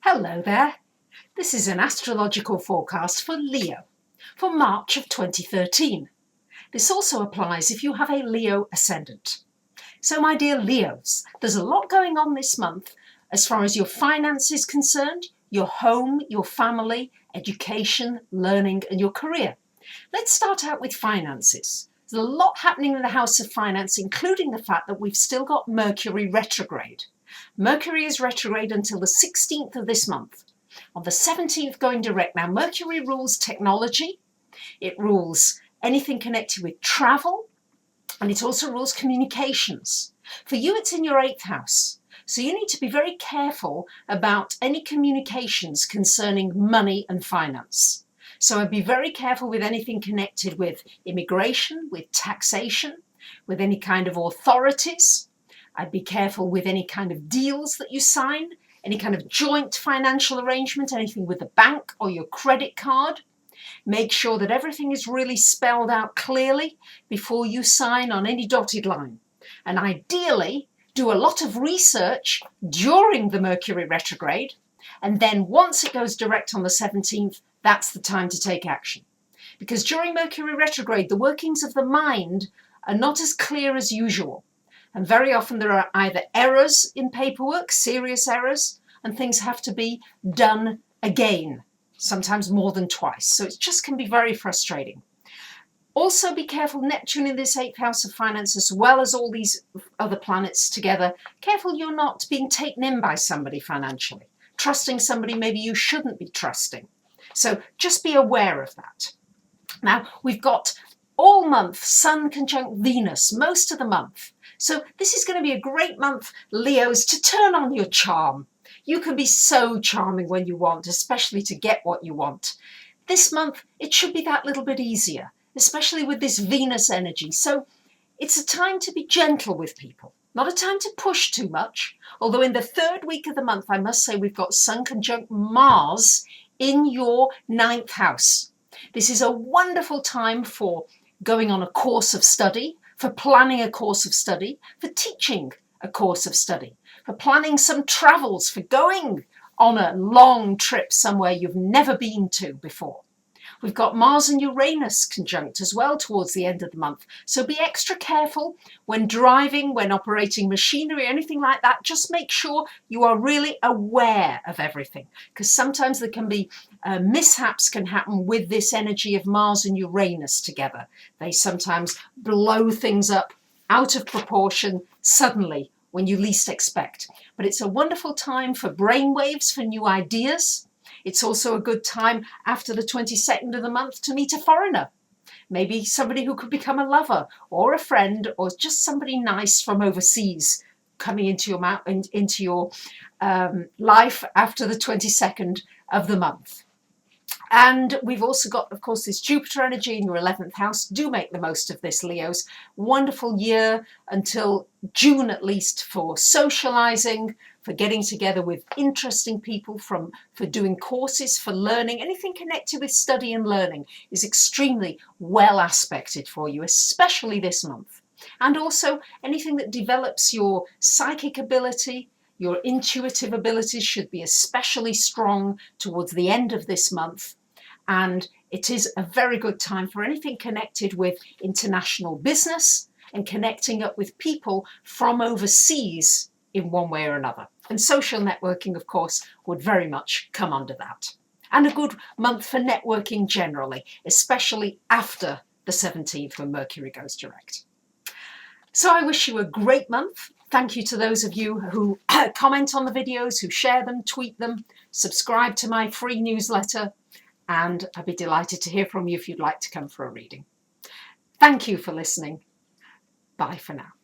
Hello there. This is an astrological forecast for Leo for March of 2013. This also applies if you have a Leo ascendant. So my dear Leos, there's a lot going on this month as far as your finance is concerned, your home, your family, education, learning and your career. Let's start out with finances. There's a lot happening in the house of finance, including the fact that we've still got Mercury retrograde. Mercury is retrograde until the 16th of this month. On the 17th going direct. Now Mercury rules technology, it rules anything connected with travel, and it also rules communications. For you it's in your 8th house, so you need to be very careful about any communications concerning money and finance. So I'd be very careful with anything connected with immigration, with taxation, with any kind of authorities. I'd be careful with any kind of deals that you sign, any kind of joint financial arrangement, anything with the bank or your credit card. Make sure that everything is really spelled out clearly before you sign on any dotted line. And ideally, do a lot of research during the Mercury retrograde. And then once it goes direct on the 17th, that's the time to take action. Because during Mercury retrograde, the workings of the mind are not as clear as usual. And very often there are either errors in paperwork, serious errors, and things have to be done again, sometimes more than twice. So it just can be very frustrating. Also be careful, Neptune in this 8th house of finance, as well as all these other planets together. Careful you're not being taken in by somebody financially, trusting somebody maybe you shouldn't be trusting. So just be aware of that. Now we've got all month Sun conjunct Venus, most of the month. So this is going to be a great month, Leos, to turn on your charm. You can be so charming when you want, especially to get what you want. This month, it should be that little bit easier, especially with this Venus energy. So it's a time to be gentle with people, not a time to push too much. Although in the 3rd week of the month, I must say we've got Sun conjunct Mars in your 9th house. This is a wonderful time for going on a course of study, for planning a course of study, for teaching a course of study, for planning some travels, for going on a long trip somewhere you've never been to before. We've got Mars and Uranus conjunct as well towards the end of the month. So be extra careful when driving, when operating machinery, anything like that. Just make sure you are really aware of everything, because sometimes there can be mishaps can happen with this energy of Mars and Uranus together. They sometimes blow things up out of proportion suddenly when you least expect. But it's a wonderful time for brainwaves, for new ideas. It's also a good time after the 22nd of the month to meet a foreigner. Maybe somebody who could become a lover or a friend or just somebody nice from overseas coming into your life after the 22nd of the month. And we've also got, of course, this Jupiter energy in your 11th house. Do make the most of this, Leos. Wonderful year until June at least for socializing, for getting together with interesting people, for doing courses, for learning. Anything connected with study and learning is extremely well aspected for you, especially this month. And also anything that develops your psychic ability, your intuitive abilities should be especially strong towards the end of this month. And it is a very good time for anything connected with international business and connecting up with people from overseas in one way or another. And social networking, of course, would very much come under that. And a good month for networking generally, especially after the 17th when Mercury goes direct. So I wish you a great month. Thank you to those of you who comment on the videos, who share them, tweet them, subscribe to my free newsletter, and I'd be delighted to hear from you if you'd like to come for a reading. Thank you for listening. Bye for now.